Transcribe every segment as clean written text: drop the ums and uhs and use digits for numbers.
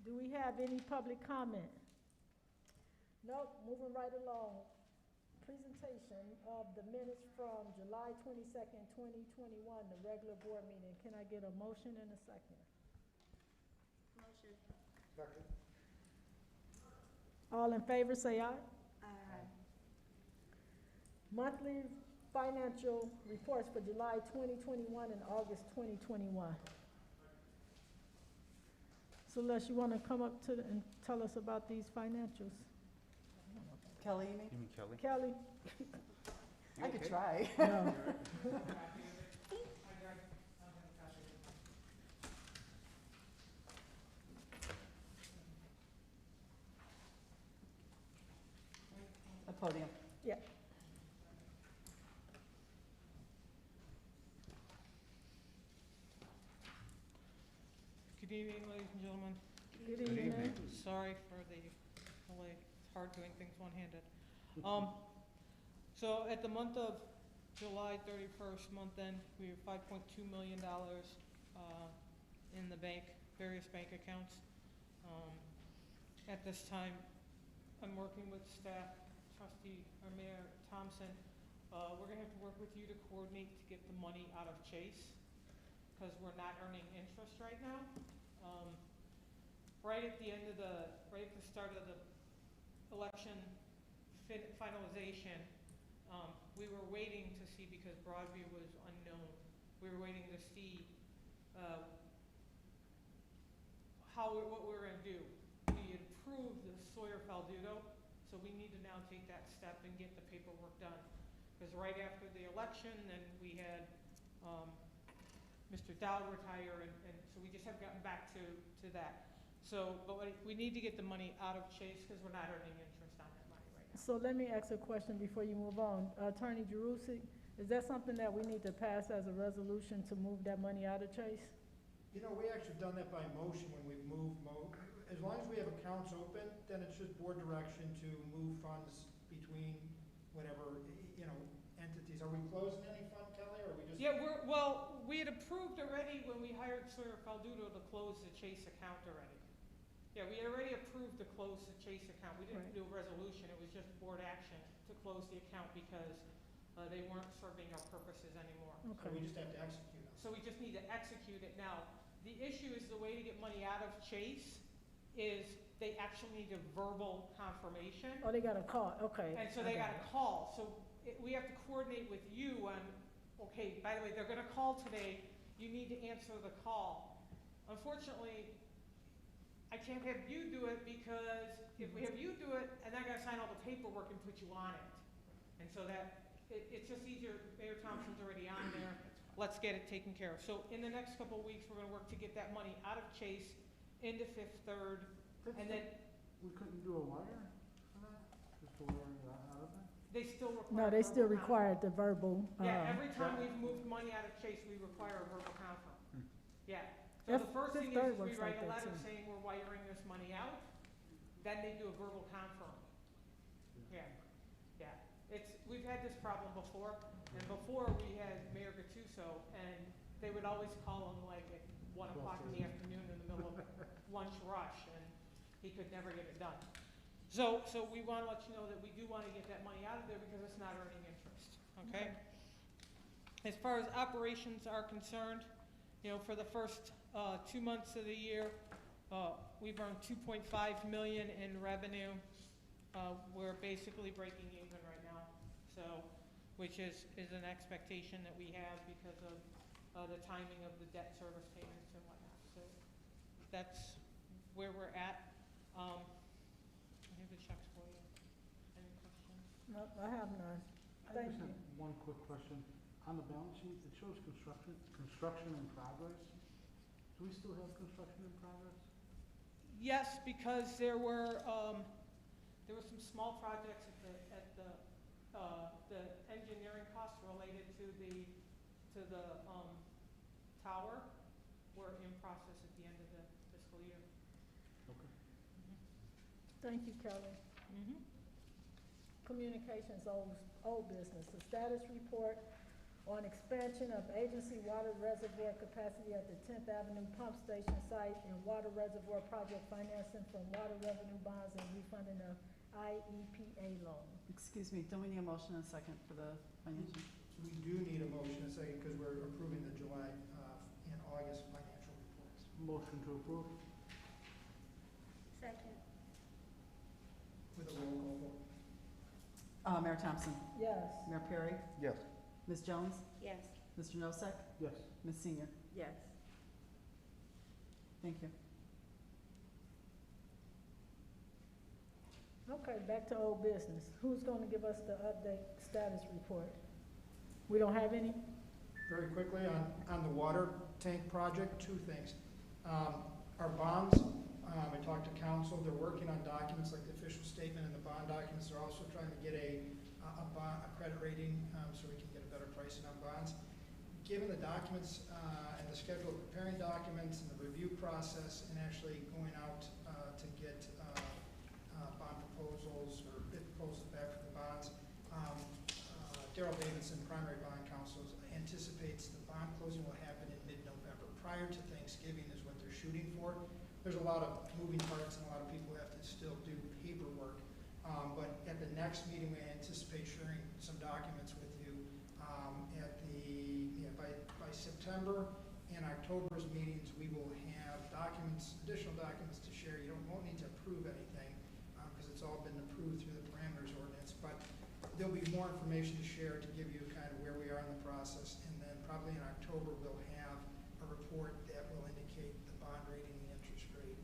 Do we have any public comment? Nope, moving right along. Presentation of the minutes from July 22nd, 2021, the regular board meeting. Can I get a motion and a second? Motion. Second. All in favor, say aye. Aye. Monthly financial reports for July 2021 and August 2021. Celeste, you want to come up and tell us about these financials? Kelly, you mean? You mean Kelly? Kelly? I could try. No. The podium. Yeah. Good evening, ladies and gentlemen. Good evening. Sorry for the delay. It's hard doing things one-handed. So at the month of July 31st, month end, we have $5.2 million in the bank, various bank accounts. At this time, I'm working with staff, trustee, or Mayor Thompson. We're gonna have to work with you to coordinate to get the money out of Chase, because we're not earning interest right now. Right at the start of the election finalization, we were waiting to see, because Broadview was unknown, we were waiting to see what we were gonna do. We had approved the Sawyer Faldudo, so we need to now take that step and get the paperwork done. Because right after the election, then we had Mr. Dowd retire, and so we just haven't gotten back to that. So, but we need to get the money out of Chase, because we're not earning interest on that money right now. So let me ask a question before you move on. Attorney Jerusik, is that something that we need to pass as a resolution to move that money out of Chase? You know, we actually done that by motion when we've moved, as long as we have accounts open, then it's just board direction to move funds between whatever, entities. Are we closing any fund, Kelly, or are we just? Yeah, we had approved already when we hired Sawyer Faldudo to close the Chase account already. Yeah, we had already approved to close the Chase account. We didn't Right. do a resolution, it was just board action to close the account, because they weren't serving our purposes anymore. So we Okay. just have to execute on it. So we just need to execute it now. The issue is, the way to get money out of Chase is they actually need a verbal confirmation. Oh, they got a call, okay. And so they got a call. So we have to coordinate with you on, okay, by the way, they're gonna call today, you need to answer the call. Unfortunately, I can't have you do it, because if we have you do it, and I gotta sign all the paperwork and put you on it. And so it's just easier, Mayor Thompson's already on there, let's get it taken care of. So in the next couple of weeks, we're gonna work to get that money out of Chase into Fifth Third, and then We couldn't do a wire for that, just to wire that out of it? they still require. No, they still verbal required the verbal. Yeah, every time we've moved money out of Chase, we require a verbal confirm. Yeah. So the Fifth- first thing Fifth Third is we works write like a that, letter too. saying we're wiring this money out, then they do a verbal confirm. Yeah, yeah. We've had this problem before, and before we had Mayor Gattuso, and they would always call him like at 1 o'clock in the afternoon in the middle of lunch rush, and he could never get it done. So we want to let you know that we do want to get that money out of there, because it's not earning interest, okay? As far as operations are concerned, for the first 2 months of the year, we've earned $2.5 million in revenue. We're basically breaking even right now, so, which is an expectation that we have because of the timing of the debt service payments and whatnot. So that's where we're at. I have the checks for you. Any questions? No, I have none. I Thank just have you. one quick question. On the balance sheet, it shows construction in progress. Do we still have construction in progress? Yes, because there were some small projects at the engineering costs related to the tower were in process at the end of the fiscal year. Okay. Thank you, Kelly. Mm-hmm. Communications, old business. The status report on expansion of agency water reservoir capacity at the 10th Avenue Pump Station site and water reservoir project financing from water revenue bonds and refunding of IEPA loan. Excuse me, don't we need a motion and a second for the financial? We do need a motion and a second because we're approving the July and August financial reports. Motion to approve? Second. With a roll call vote. Mayor Thompson, Yes. Mayor Perry, Yes. Ms. Jones, Yes. Mr. Nosek, Yes. Ms. Senior. Yes. Thank you. Okay, back to old business. Who's gonna give us the update status report? We don't have any? Very quickly on the water tank project, two things. Our bonds, I talked to council, they're working on documents like the official statement and the bond documents. They're also trying to get a credit rating, so we can get a better pricing on bonds. Given the documents, and the schedule of preparing documents and the review process and actually going out, to get, bond proposals or bid proposals back for the bonds, Darrell Davidson, primary bond counsel, anticipates the bond closing will happen in mid-November. Prior to Thanksgiving is what they're shooting for. There's a lot of moving parts and a lot of people have to still do paperwork. But at the next meeting, we anticipate sharing some documents with you by September. In October's meetings, we will have documents, additional documents to share. You won't need to approve anything because it's all been approved through the parameters ordinance. But there'll be more information to share to give you kind of where we are in the process. And then probably in October, we'll have a report that will indicate the bond rating and the interest rate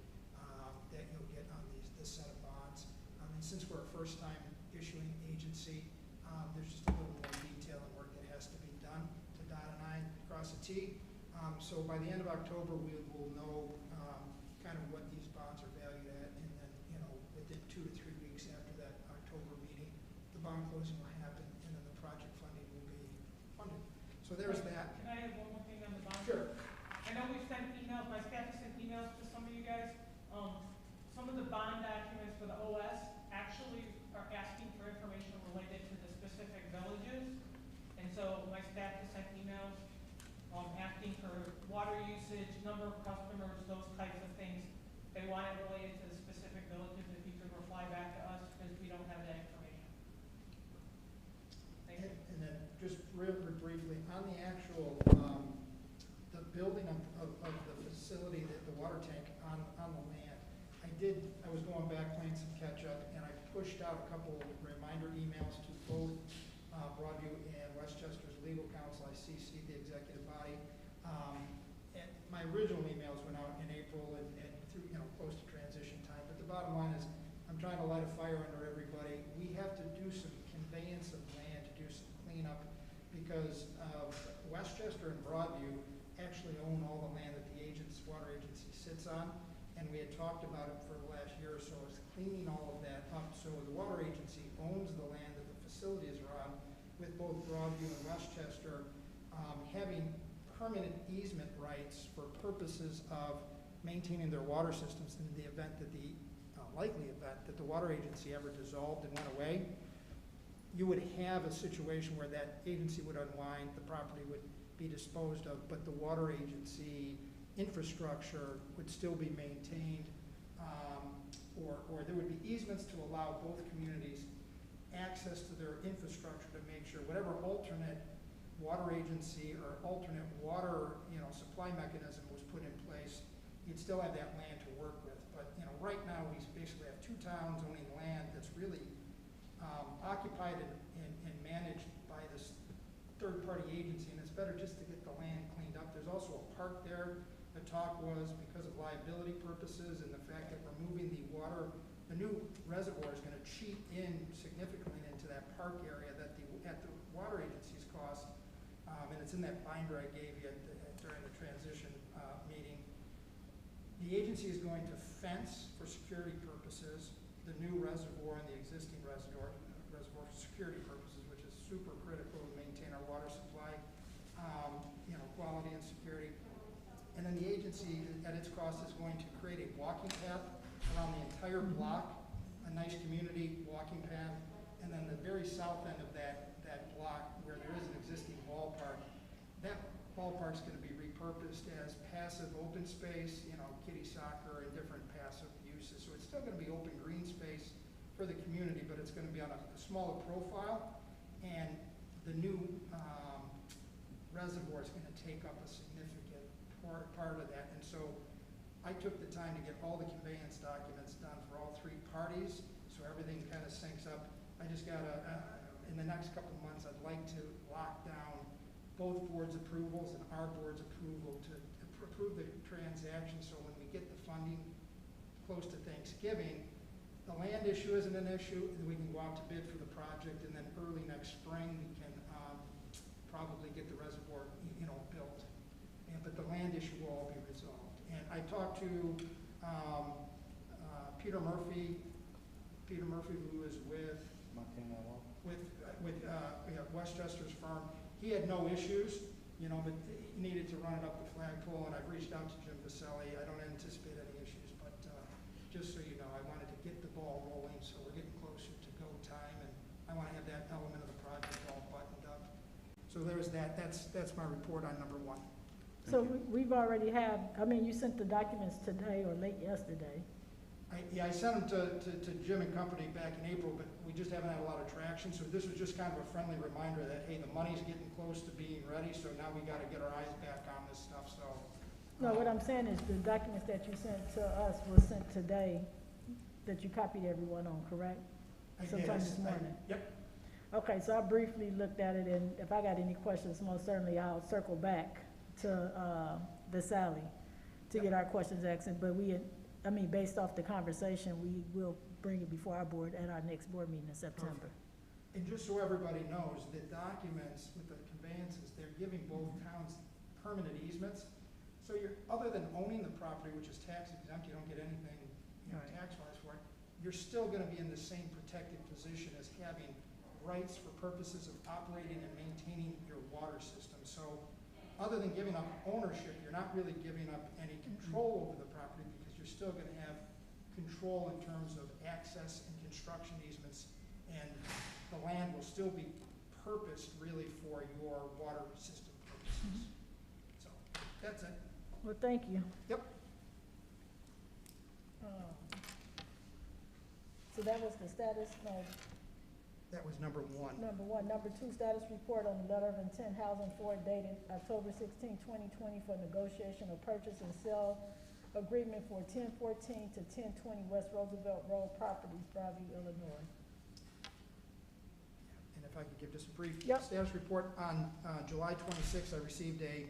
that you'll get on this set of bonds. And since we're a first-time issuing agency, there's just a little more detail and work that has to be done to dot an I, cross a T. So by the end of October, we will know kind of what these bonds are valued at, and then, within 2 to 3 weeks after that October meeting, the bond closing will happen, and then the project funding will be funded. So there's that. Can I have one more thing on the bond? Sure. I know we've sent emails, my staff has sent emails to some of you guys. Some of the bond documents for the OS actually are asking for information related to the specific villages. And so my staff has sent emails, asking for water usage, number of customers, those types of things. They want it related to the specific villages, if you could reply back to us, because we don't have that information. Thank you. And then just real briefly, on the actual, the building of the facility, the water tank on the land, I was going back playing some catch up, and I pushed out a couple reminder emails to both Broadview and Westchester's legal counsel. I CC'd the executive body. And my original emails went out in April and through, close to transition time. But the bottom line is, I'm trying to light a fire under everybody. We have to do some conveyance of land, to do some cleanup, because Westchester and Broadview actually own all the land that the water agency sits on. And we had talked about it for the last year or so, is cleaning all of that up. So the water agency owns the land that the facilities are on, with both Broadview and Westchester having permanent easement rights for purposes of maintaining their water systems in the event that likely event that the water agency ever dissolved and went away. You would have a situation where that agency would unwind, the property would be disposed of, but the water agency infrastructure would still be maintained, or there would be easements to allow both communities access to their infrastructure to make sure whatever alternate water agency or alternate water, supply mechanism was put in place, you'd still have that land to work with. But, right now we basically have 2 towns owning land that's really occupied and managed by this third-party agency, and it's better just to get the land cleaned up. There's also a park there. The talk was, because of liability purposes and the fact that we're moving the water, the new reservoir is going to cheat in significantly into that park area at the water agency's cost. And it's in that binder I gave you during the transition meeting. The agency is going to fence for security purposes the new reservoir and the existing reservoir for security purposes, which is super critical to maintain our water supply, quality and security. And then the agency, at its cost, is going to create a walking path around the entire block, a nice community walking path, and then the very south end of that block, where there is an existing ballpark. That ballpark's gonna be repurposed as passive open space, you know, kiddie soccer and different passive uses. So it's still gonna be open green space for the community, but it's gonna be on a smaller profile. And the new reservoir is gonna take up a significant part of that. And so I took the time to get all the conveyance documents done for all three parties, so everything kind of syncs up. I just gotta, in the next couple of months, I'd like to lock down both boards' approvals and our board's approval to approve the transaction, so when we get the funding close to Thanksgiving, the land issue isn't an issue, and we can go out to bid for the project, and then early next spring, we can probably get the reservoir, you know, built. But the land issue will all be resolved. And I talked to Peter Murphy, who is with Westchester's firm. He had no issues, you know, but he needed to run it up the flagpole, and I've reached out to Jim Vaselli. I don't anticipate any issues, but just so you know, I wanted to get the ball rolling, so we're getting closer to go time, and I want to have that element of the project all buttoned up. So there's that. That's my report on number one. So we've already had, I mean, you sent the documents today or late yesterday. I sent them to Jim and company back in April, but we just haven't had a lot of traction. So this was just kind of a friendly reminder that, hey, the money's getting close to being ready, so now we got to get our eyes back on this stuff. So. No, what I'm saying is the documents that you sent to us was sent today, that you copied everyone on, correct? I did. Sometime this morning. Yep. Okay, so I briefly looked at it, and if I got any questions, most certainly I'll circle back to Sally to get our questions answered. But based off the conversation, we will bring it before our board at our next board meeting in September. Perfect. And just so everybody knows, the documents with the conveyances, they're giving both towns permanent easements. So you're, other than owning the property, which is tax exempt, you don't get anything, you know, Right. tax-wise for it, you're still gonna be in the same protected position as having rights for purposes of operating and maintaining your water system. So other than giving up ownership, you're not really giving up any control over the property, because you're still gonna have control in terms of access and construction easements, and the land will still be purposed really for your water system purposes. So, that's it. Well, thank you. Yep. So that was the status, no, That was number one. number one. Number two, status report on the letter of intent housing for dated October 16, 2020 for negotiation of purchase and sale agreement for 1014 to 1020 West Roosevelt Road Properties, Broadview, Illinois. And if I could give just a brief Yep. status report, on July 26th, I received a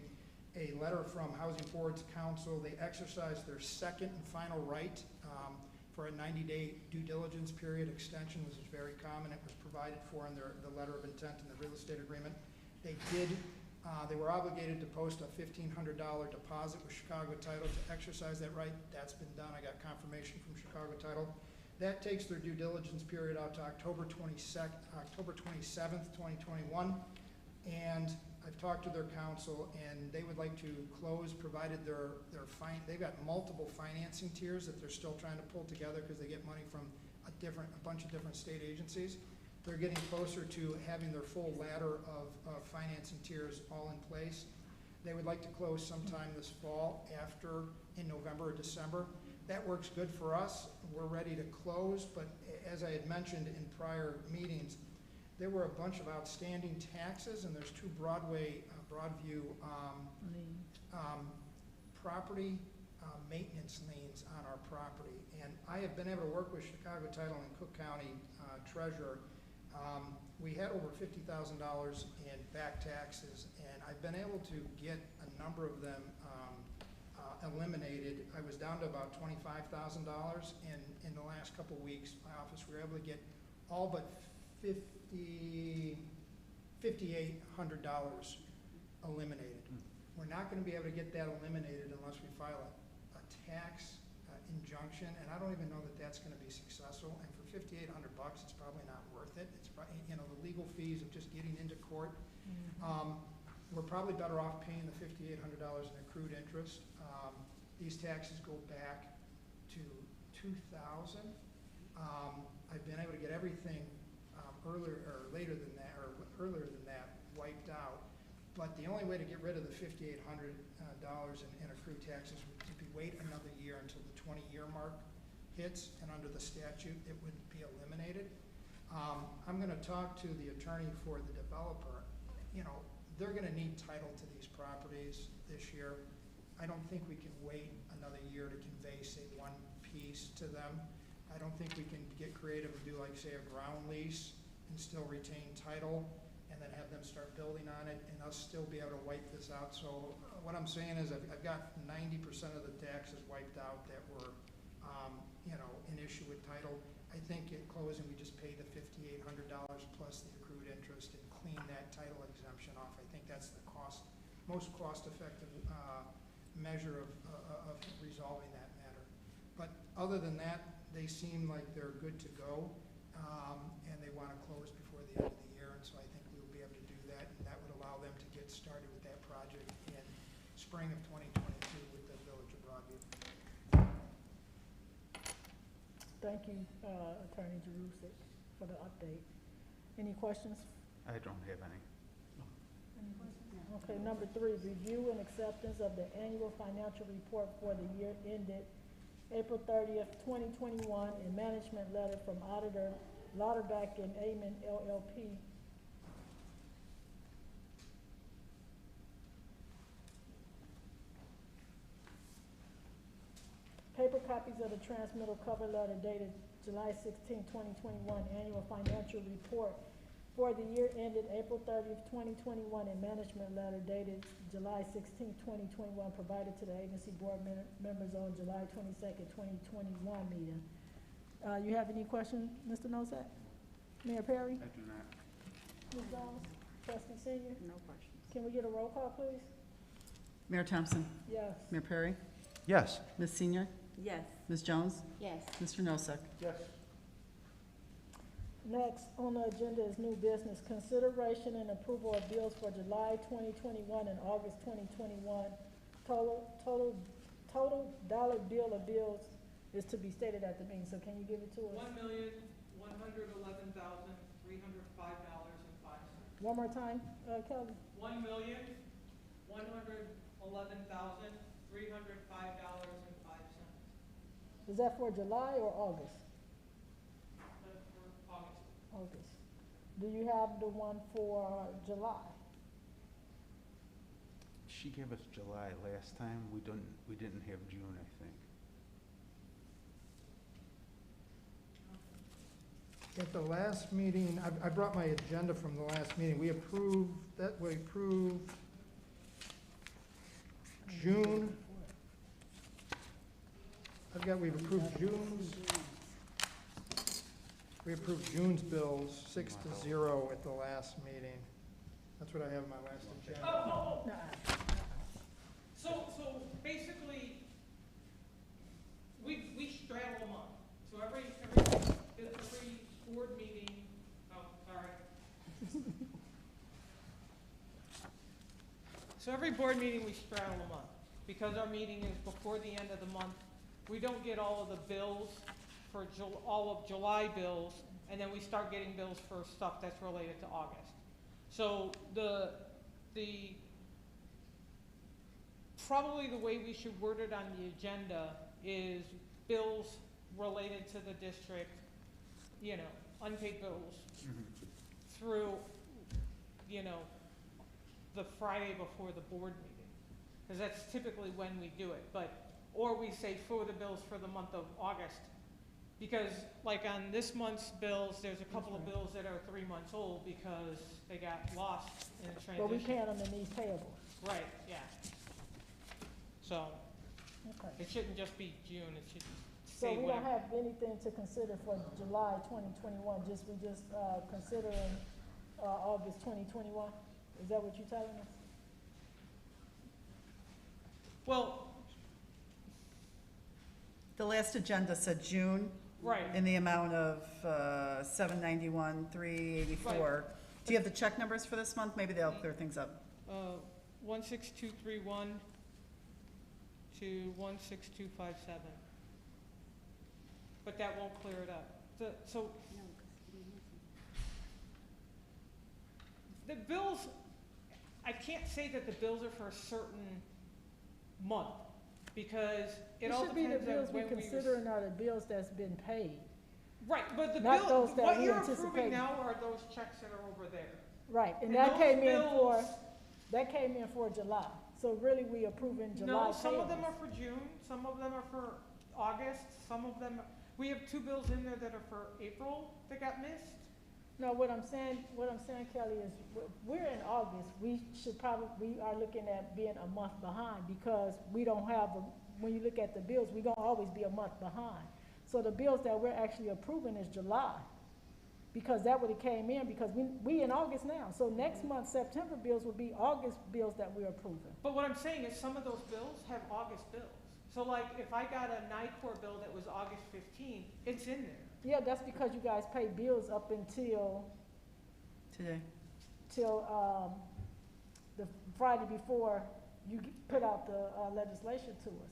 letter from Housing Boards Council. They exercised their second and final right for a 90-day due diligence period extension. This is very common. It was provided for in the letter of intent and the real estate agreement. They were obligated to post a $1,500 deposit with Chicago Title to exercise that right. That's been done. I got confirmation from Chicago Title. That takes their due diligence period out to October 27th, 2021. And I've talked to their counsel, and they would like to close, provided they've got multiple financing tiers that they're still trying to pull together, because they get money from a bunch of different state agencies. They're getting closer to having their full ladder of financing tiers all in place. They would like to close sometime this fall, in November or December. That works good for us. We're ready to close, but as I had mentioned in prior meetings, there were a bunch of outstanding taxes, and there's two Broadview property maintenance liens on our property. And I have been able to work with Chicago Title and Cook County Treasurer. We had over $50,000 in back taxes, and I've been able to get a number of them eliminated. I was down to about $25,000 in the last couple of weeks. My office, we were able to get all but $5,800 eliminated. We're not going to be able to get that eliminated unless we file a tax injunction, and I don't even know that that's going to be successful. And for $5,800, it's probably not worth it. It's probably, the legal fees of just getting into court. We're probably better off paying the $5,800 in accrued interest. These taxes go back to 2000. I've been able to get everything earlier than that wiped out. But the only way to get rid of the $5,800 in accrued taxes would be wait another year until the 20-year mark hits, and under the statute, it would be eliminated. I'm gonna talk to the attorney for the developer. You know, they're gonna need title to these properties this year. I don't think we can wait another year to convey, say, one piece to them. I don't think we can get creative and do like, say, a ground lease and still retain title and then have them start building on it and us still be able to wipe this out. So what I'm saying is I've got 90% of the taxes wiped out that were, you know, an issue with title. I think at closing, we just pay the $5,800 plus the accrued interest and clean that title exemption off. I think that's the most cost-effective measure of resolving that matter. But other than that, they seem like they're good to go, and they want to close before the end of the year, and so I think we'll be able to do that, and that would allow them to get started with that project in spring of 2022 with the Village of Broadview. Thank you, Attorney Jarusic, for the update. Any questions? I don't have any. Any questions? Okay, number 3, review and acceptance of the annual financial report for the year ended April 30th, 2021, and management letter from Auditor Lauterbach and Amen LLP. Paper copies of the transmittal cover letter dated July 16, 2021, annual financial report for the year ended April 30th, 2021, and management letter dated July 16, 2021, provided to the agency board members on July 22nd, 2021 meeting. You have any questions, Mr. Nosak? Mayor Perry? I do not. Ms. Jones? Trustee Senior? No questions. Can we get a roll call, please? Mayor Thompson? Yes. Mayor Perry? Yes. Ms. Senior? Yes. Ms. Jones? Yes. Mr. Nosak? Yes. Next on the agenda is new business, consideration and approval of bills for July 2021 and August 2021. Total dollar bill of bills is to be stated at the meeting, so can you give it to us? $1,111,305.05. One more time, Kelly? $1,111,305.05. Is that for July or August? That's for August. August. Do you have the one for July? She gave us July last time. We didn't have June, I think. At the last meeting, I brought my agenda from the last meeting. We approved June. We've approved June's. We approved June's bills 6-0 at the last meeting. That's what I have in my last agenda. Nuh-uh. So basically, we straddle them up. So every board meeting, sorry. So every board meeting, we straddle them up. Because our meeting is before the end of the month, we don't get all of the bills for all of July bills, and then we start getting bills for stuff that's related to August. So probably the way we should word it on the agenda is bills related to the district, you know, unpaid bills through, you know, the Friday before the board meeting. Because that's typically when we do it, or we say for the bills for the month of August. Because like on this month's bills, there's a couple of bills that are 3 months old because they got lost in the transition. But we can't on the these payables. Right, yeah. So, Okay. it shouldn't just be June, it should So say we don't whatever. have anything to consider for July 2021, we just considering August 2021? Is that what you're telling us? Well, The last agenda said June right, in the amount of $791,384. Do you have the check numbers for this month? Maybe they'll clear things up. 16231 to 16257. But that won't clear it up. So No, 'cause we missing. the bills, I can't say that the bills are for a certain month, because it all should be the depends bills on we when we. considering are the bills that's been paid. Right, but the not bill, those that what we you're anticipate. approving now are those checks that are over there. Right, and And that those came in for, bills- that came in for July. So really, we approving July No, some of them payments. are for June, some of them are for August, some of them, we have 2 bills in there that are for April that got missed. No, what I'm saying, Kelly, is we're in August. We should probably, we are looking at being a month behind because we don't have, when you look at the bills, we're gonna always be a month behind. So the bills that we're actually approving is July. Because that would've came in, because we in August now. So next month, September bills will be August bills that we're approving. But what I'm saying is some of those bills have August bills. So like, if I got a NICOR bill that was August 15, it's in there. Yeah, that's because you guys pay bills up until, Today. the Friday before you put out the legislation to us.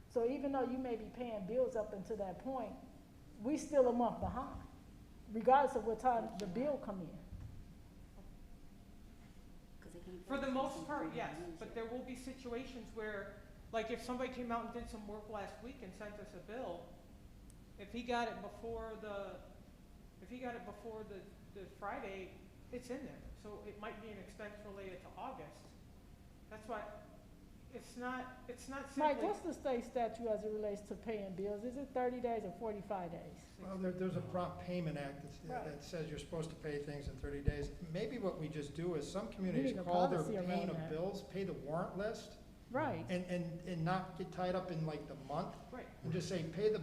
So even though you may be paying bills up until that point, we still a month behind, regardless of what time the bill come in. For the most part, yes, but there will be situations where, like if somebody came out and did some work last week and sent us a bill, if he got it before the Friday, it's in there. So it might be an expense related to August. That's why, it's not simply. Mike, what's the state statute as it relates to paying bills? Is it 30 days or 45 days? Well, there's a Prompt Payment Act Right. that says you're supposed to pay things in 30 days. Maybe what we just do is some communities need a call their policy around paying of that. bills, pay the warrant list, Right, and not get tied up in like the month, Right. and just say, pay the,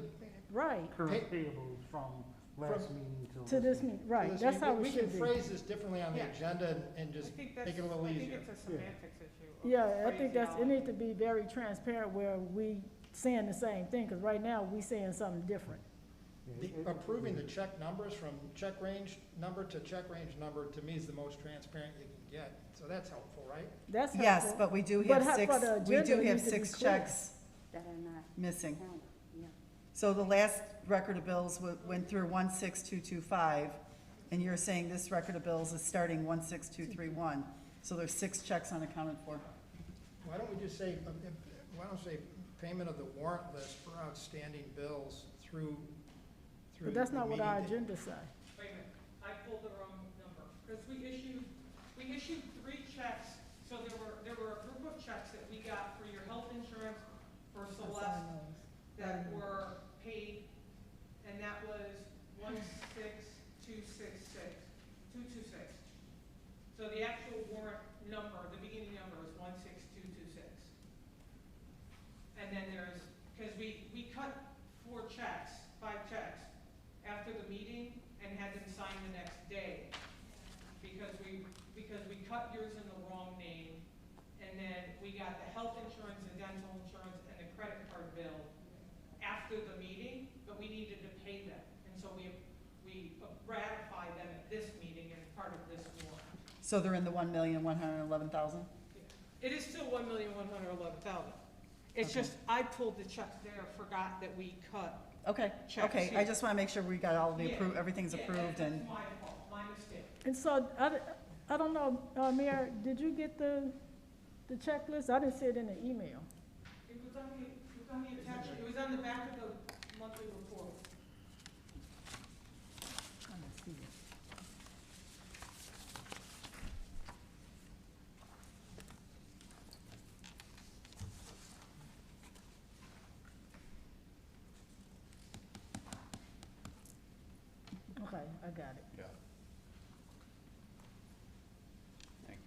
right, Current payables from last meeting till. to this meeting, right, that's how it we should can be. phrase this differently on the Yeah. agenda and I just think make that's, it a little I think easier. it's a semantics issue. of Yeah, I think it phraseology. needs to be very transparent where we saying the same thing, because right now, we saying something different. Approving the check numbers from check range number to check range number, to me, is the most transparent you can get. So that's helpful, right? That's helpful. Yes, but we do But have for the we agenda, do it have needs to be 6 clear. checks That are not missing. counted, yeah. So the last record of bills went through 16225, and you're saying this record of bills is starting 16231. So there's 6 checks unaccounted for. Why don't we just say, payment of the warrant list for outstanding bills through But that's the not what our meeting agenda date? say. Wait a minute, I pulled the wrong number, because we issued 3 checks, so there were a group of checks that we got for your health insurance for I Celeste sign those. that were paid, and that was 16226. So the actual warrant number, the beginning number is 16226. And then there's, because we cut 5 checks after the meeting and had them sign the next day. Because we cut yours in the wrong name, and then we got the health insurance, the dental insurance, and the credit card bill after the meeting, but we needed to pay them. And so we ratified them at this meeting as part of this warrant. So they're in the 1,111,000? It is still 1,111,000. It's Okay. just, I pulled the checks there, forgot that we cut. Okay, Checks okay, I here. just want to make sure we got all the Yeah, everything's Yeah, approved and, That's my fault, my mistake. And so, I don't know, Mayor, did you get the checklist? I didn't see it in the email. It was on the attachment, it was on the back of the monthly report. I didn't see it. Okay, I got it. Yeah. Thank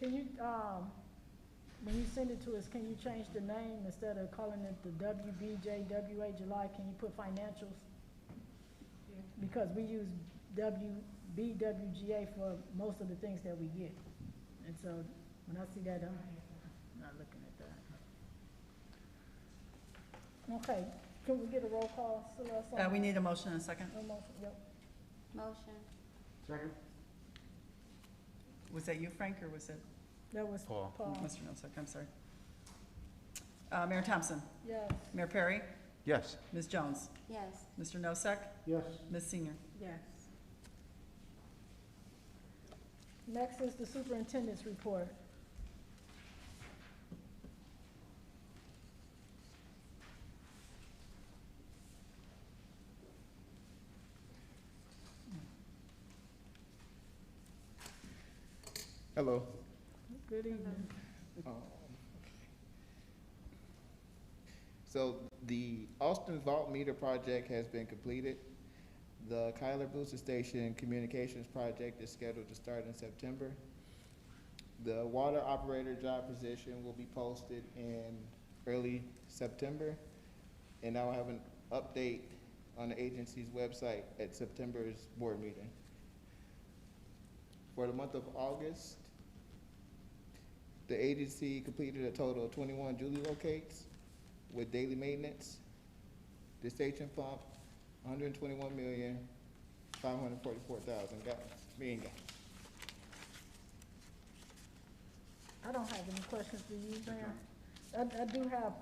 you. Can you, when you send it to us, can you change the name instead of calling it the WBJWA July, can you put financials? Yeah. Because we use WBWGA for most of the things that we get. And so when I see that, I'm not looking at that. Okay, can we get a roll call, Celeste? we need a motion and a second. No motion, yep. Motion, Second? Was that you, Frank, or was it That was Paul. Paul. Mr. Nosak? I'm sorry. Mayor Thompson, Yes. Mayor Perry, Yes. Ms. Jones, yes. Mr. Nosak, Yes. Ms. Senior. Yes. Next is the superintendent's report. Hello. Good evening. So the Austin Vault Meter project has been completed. The Kyler Booster Station Communications project is scheduled to start in September. The water operator job position will be posted in early September, and I'll have an update on the agency's website at September's board meeting. For the month of August, the agency completed a total of 21 Julie locates with daily maintenance. The station pumped 121,544,000 million gallons. I don't have any questions for you, Mayor. I do have,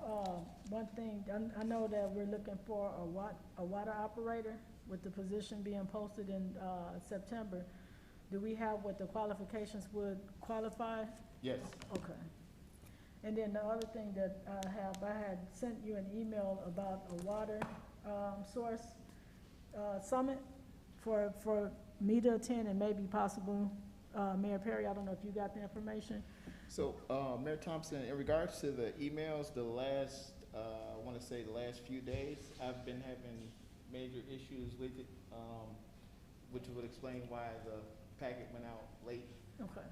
one thing. I know that we're looking for a water operator with the position being posted in, September. Do we have what the qualifications would qualify? Yes. Okay. And then the other thing that I had sent you an email about a water, source, summit for me to attend and maybe possible, Mayor Perry, I don't know if you got the information. So, Mayor Thompson, in regards to the emails, the last, I want to say the last few days, I've been having major issues with it, which would explain why the packet went out late. Okay.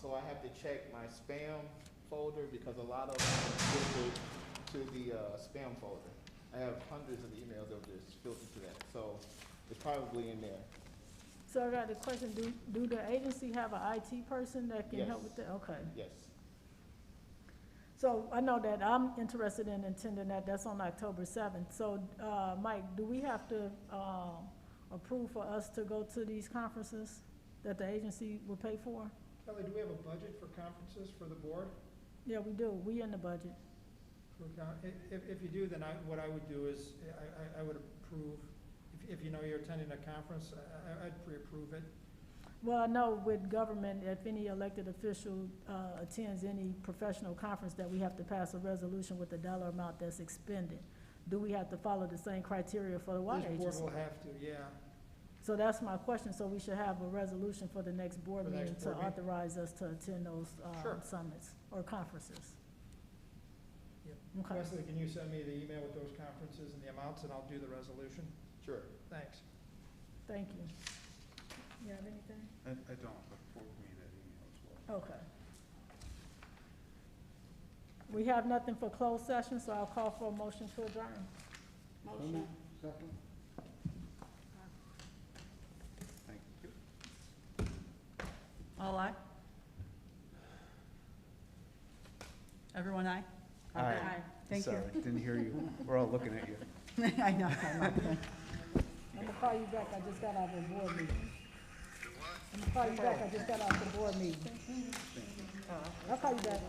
So I have to check my spam folder because a lot of them are filtered to the spam folder. I have hundreds of emails that are just filtered to that, so it's probably in there. So I got a question, do the agency have an IT person that can help with that? Okay. Yes. So I know that I'm interested in attending that, that's on October 7th. So, Mike, do we have to, approve for us to go to these conferences that the agency will pay for? Kelly, do we have a budget for conferences for the board? Yeah, we do, we in the budget. If you do, then what I would do is, I would approve, if you know you're attending a conference, I'd pre-approve it. Well, I know with government, if any elected official, attends any professional conference, that we have to pass a resolution with the dollar amount that's expended. Do we have to follow the same criteria for the water This agency? board will have to, yeah. So that's my question, so we should have a resolution for the next board For the meeting next to board meeting. authorize us to attend those, Sure. summits or conferences. Yep. Okay, Wesley, can you send me the email with those conferences and the amounts, and I'll do the resolution? Sure. Thanks. thank you. You have anything? I don't, but forward me that email as well. Okay. We have nothing for closed session, so I'll call for a motion to adjourn. Motion. Second? Thank you. All aye? Everyone aye? Aye. Aye. Thank you. Sorry, didn't hear you. We're all looking at you. I know. I'm gonna call you back, I just got out of the board meeting. I'm gonna call you back, I just got out of the board meeting. I'll call you back.